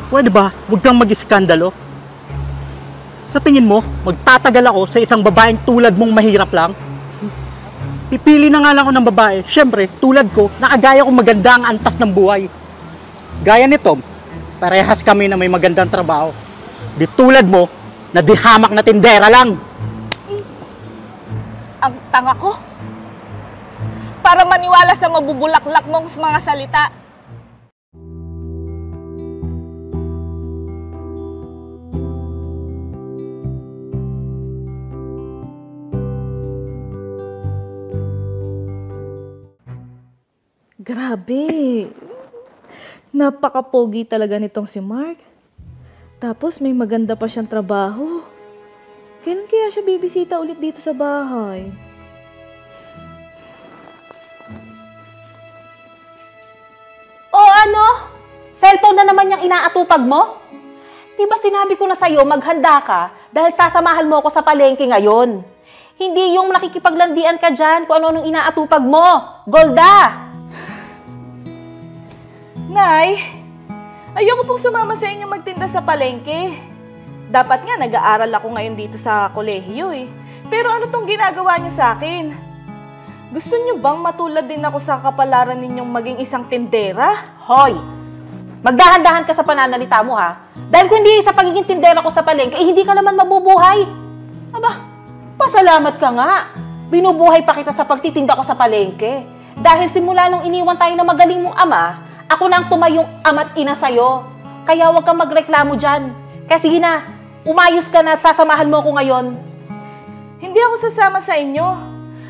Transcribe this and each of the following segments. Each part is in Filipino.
Pwede ba, huwag kang mag-iskandalo? Sa tingin mo, magtatagal ako sa isang babaeng tulad mong mahirap lang? Pipili na nga lang ako ng babae. Siyempre, tulad ko, nakagaya kong maganda ang antas ng buhay. Gaya nito, parehas kami na may magandang trabaho. Di tulad mo, na di hamak na tindera lang. Ang tanga ko. Para maniwala sa mabubulaklak mong mga salita. Grabe. Napaka-pogi talaga nitong si Mark. Tapos may maganda pa siyang trabaho. Kailan kaya siya bibisita ulit dito sa bahay? O ano? Cellphone na naman yung inaatupag mo? Diba sinabi ko na sa'yo maghanda ka dahil sasamahan mo ako sa palengke ngayon? Hindi yung nakikipaglandian ka dyan kung ano nung inaatupag mo. Golda! Nay, ayoko pong sumama sa inyo magtinda sa palengke. Dapat nga nag-aaral ako ngayon dito sa kolehiyo eh. Pero ano tong ginagawa niyo sa akin? Gusto niyo bang matulad din ako sa kapalaran ninyong maging isang tindera? Hoy! Magdahan-dahan ka sa pananalita mo ha. Dahil kung hindi sa pagiging tindera ko sa palengke, eh hindi ka naman mabubuhay. Aba, pasalamat ka nga. Binubuhay pa kita sa pagtitinda ko sa palengke. Dahil simula nung iniwan tayo na magaling mong ama, ako na ang tumayong ama't ina sa'yo. Kaya huwag kang magreklamo dyan. Kasi na, umayos ka na at sasamahan mo ako ngayon. Hindi ako sasama sa inyo.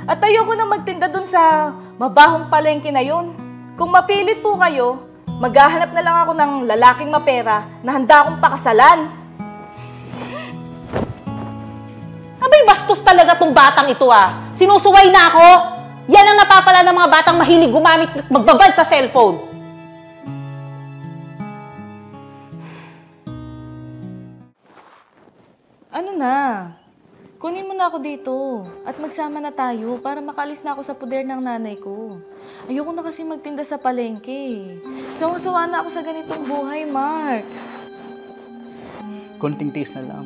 At ayoko na magtinda dun sa mabahong palengke na yun. Kung mapilit po kayo, maghahanap na lang ako ng lalaking mapera na handa akong pakasalan. Abay, bastos talaga tong batang ito ah. Sinusuway na ako. Yan ang napapala ng mga batang mahilig gumamit at magbabad sa cellphone. Ano na? Kunin mo na ako dito at magsama na tayo para makaalis na ako sa puder ng nanay ko. Ayoko na kasi magtinda sa palengke. Sawang-sawa na ako sa ganitong buhay, Mark. Konting tiis na lang.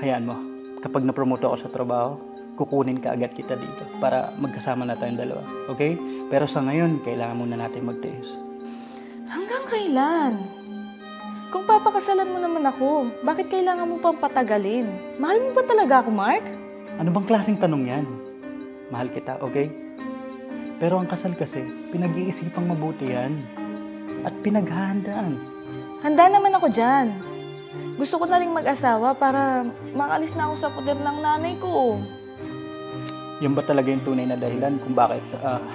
Hayaan mo, kapag na-promote ako sa trabaho, kukunin ka agad kita dito para magkasama na tayong dalawa. Okay? Pero sa ngayon, kailangan muna natin magtiis. Hanggang kailan? Kung papakasalan mo naman ako, bakit kailangan mo pang patagalin? Mahal mo ba talaga ako, Mark? Ano bang klaseng tanong yan? Mahal kita, okay? Pero ang kasal kasi, pinag-iisipang mabuti yan. At pinaghahandaan. Handa naman ako dyan. Gusto ko na rin mag-asawa para makalis na ako sa poder ng nanay ko. Yan ba talaga yung tunay na dahilan kung bakit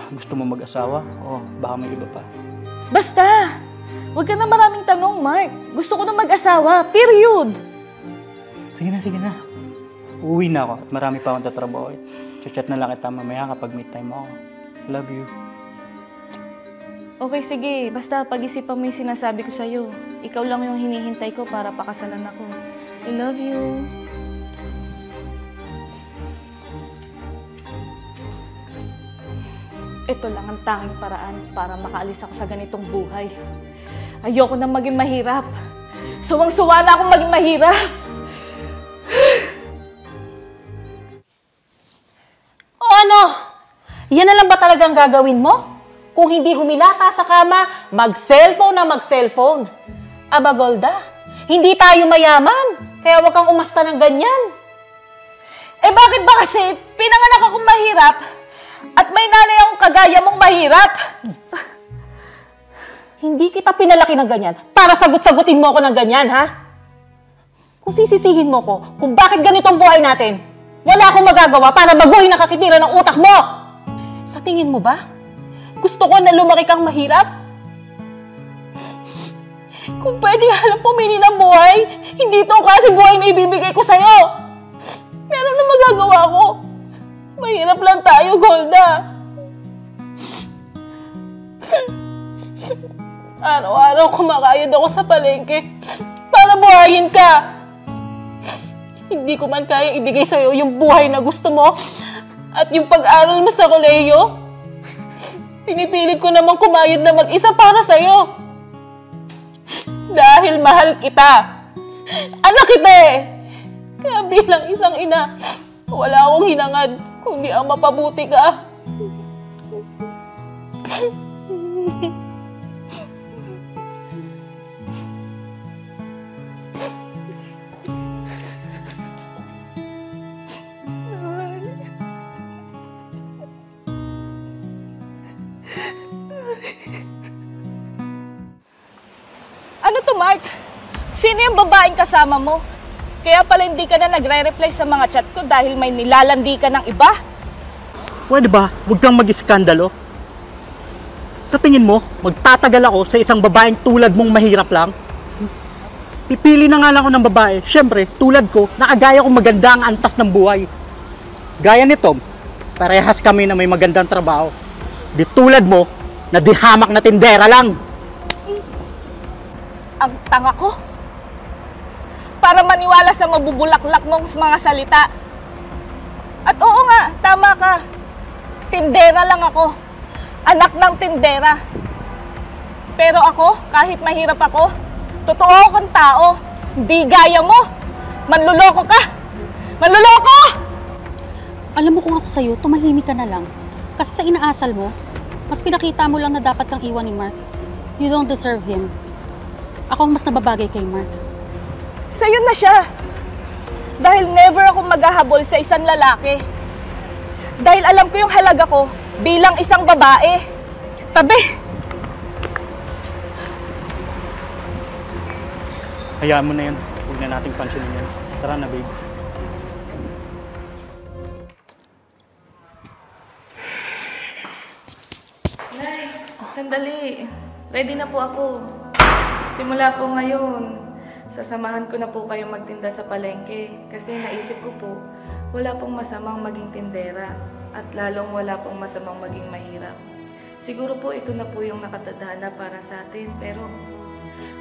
gusto mo mag-asawa? O baka may iba pa? Basta! Huwag ka na maraming tanong, Mark. Gusto ko na mag-asawa. Period! Sige na. Uuwi na ako at marami pa akong tatrabaho. Chat na lang kita mamaya kapag may time ako. Love you. Okay, sige. Basta pag-isipan mo yung sinasabi ko sa'yo. Ikaw lang yung hinihintay ko para pakasalan ako. I love you. Ito lang ang tanging paraan para makaalis ako sa ganitong buhay. Ayoko na maging mahirap. Suwang-suwa na akong maging mahirap. O ano? Yan na lang ba talagang gagawin mo? Kung hindi humilata sa kama, mag-cellphone na mag-cellphone. Aba, Golda, hindi tayo mayaman. Kaya huwag kang umasta ng ganyan. Eh bakit ba kasi pinanganak akong mahirap at may nanay akong kagaya mong mahirap? Hindi kita pinalaki ng ganyan para sagot-sagutin mo ako ng ganyan, ha? Kung sisisihin mo ko kung bakit ganito ang buhay natin, wala akong magagawa para baguhin ang kakitira ng utak mo. Sa tingin mo ba? Gusto ko na lumaki kang mahirap? Kung pwede halang pumili ng buhay, hindi ito ang klase buhay na ibibigay ko sa'yo. Pero ano magagawa ko? Mahirap lang tayo, Golda. Araw-araw kumakayod ako sa palengke para buhayin ka. Hindi ko man kaya ibigay sa'yo yung buhay na gusto mo at yung pag-aral mo sa kolehiyo. Pinipilit ko namang kumayod na mag-isa para sa'yo. dahil mahal kita. Anak kita eh. Kaya bilang isang ina, wala akong hinangad kundi ang mapabuti ka. Ano to, Mark? Sino yung babaeng kasama mo? Kaya pala hindi ka na nagre-reply sa mga chat ko dahil may nilalandi ka ng iba? Pwede ba? Huwag kang mag-iskandalo. Sa tingin mo, magtatagal ako sa isang babaeng tulad mong mahirap lang? Pipili na nga lang ako ng babae. Siyempre, tulad ko, nakagaya kong maganda ang antas ng buhay. Gaya ni Tom, parehas kami na may magandang trabaho. Di tulad mo, na di hamak na tindera lang. Ang tanga ko. Para maniwala sa mabubulaklak mong mga salita. At oo nga, tama ka. Tindera lang ako. Anak ng tindera. Pero ako, kahit mahirap ako, totoo akong tao. Hindi gaya mo. Manluloko ka. Manluloko! Alam mo kung ako sa'yo, tumahimik ka na lang. Kasi sa inaasal mo, mas pinakita mo lang na dapat kang iwan ni Mark. You don't deserve him. Ako ang mas nababagay kay Mark. Sa'yo na siya. Dahil never ako maghahabol sa isang lalaki. Dahil alam ko yung halaga ko bilang isang babae. Tabi! Hayaan mo na yan. Huwag na nating pansinin yan. Tara na, babe. Nay, sandali. Ready na po ako. Simula po ngayon, sasamahan ko na po kayo magtinda sa palengke. Kasi naisip ko po, wala pong masamang maging tindera. At lalong wala pong masamang maging mahirap. Siguro po ito na po yung nakatadhana para sa atin. Pero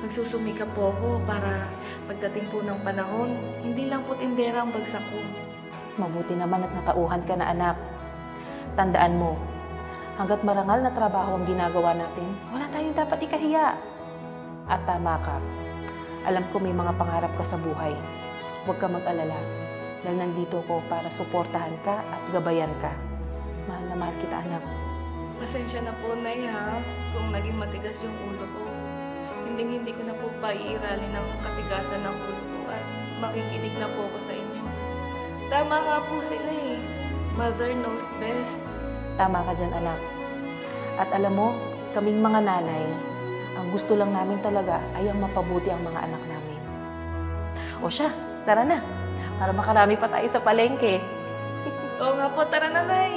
nagsusumikap po ako para pagdating po ng panahon, hindi lang po tindera ang bagsak ko. Mabuti naman at natauhan ka na, anak. Tandaan mo, hanggat marangal na trabaho ang ginagawa natin, wala tayong dapat ikahiya. At tama ka. Alam ko may mga pangarap ka sa buhay. Huwag ka mag-alala. Dahil nandito ko para suportahan ka at gabayan ka. Mahal na mahal kita, anak. Pasensya na po, Nay, ha? Kung naging matigas yung ulo ko. Hindi ko na po paiiralin ng katigasan ng ulo ko at makikinig na po ako sa inyo. Tama nga po sila eh. Mother knows best. Tama ka dyan, anak. At alam mo, kaming mga nanay, ang gusto lang namin talaga ay ang mapabuti ang mga anak namin. O siya, tara na. Para makarami pa tayo sa palengke. Oo nga po, tara na, Nay.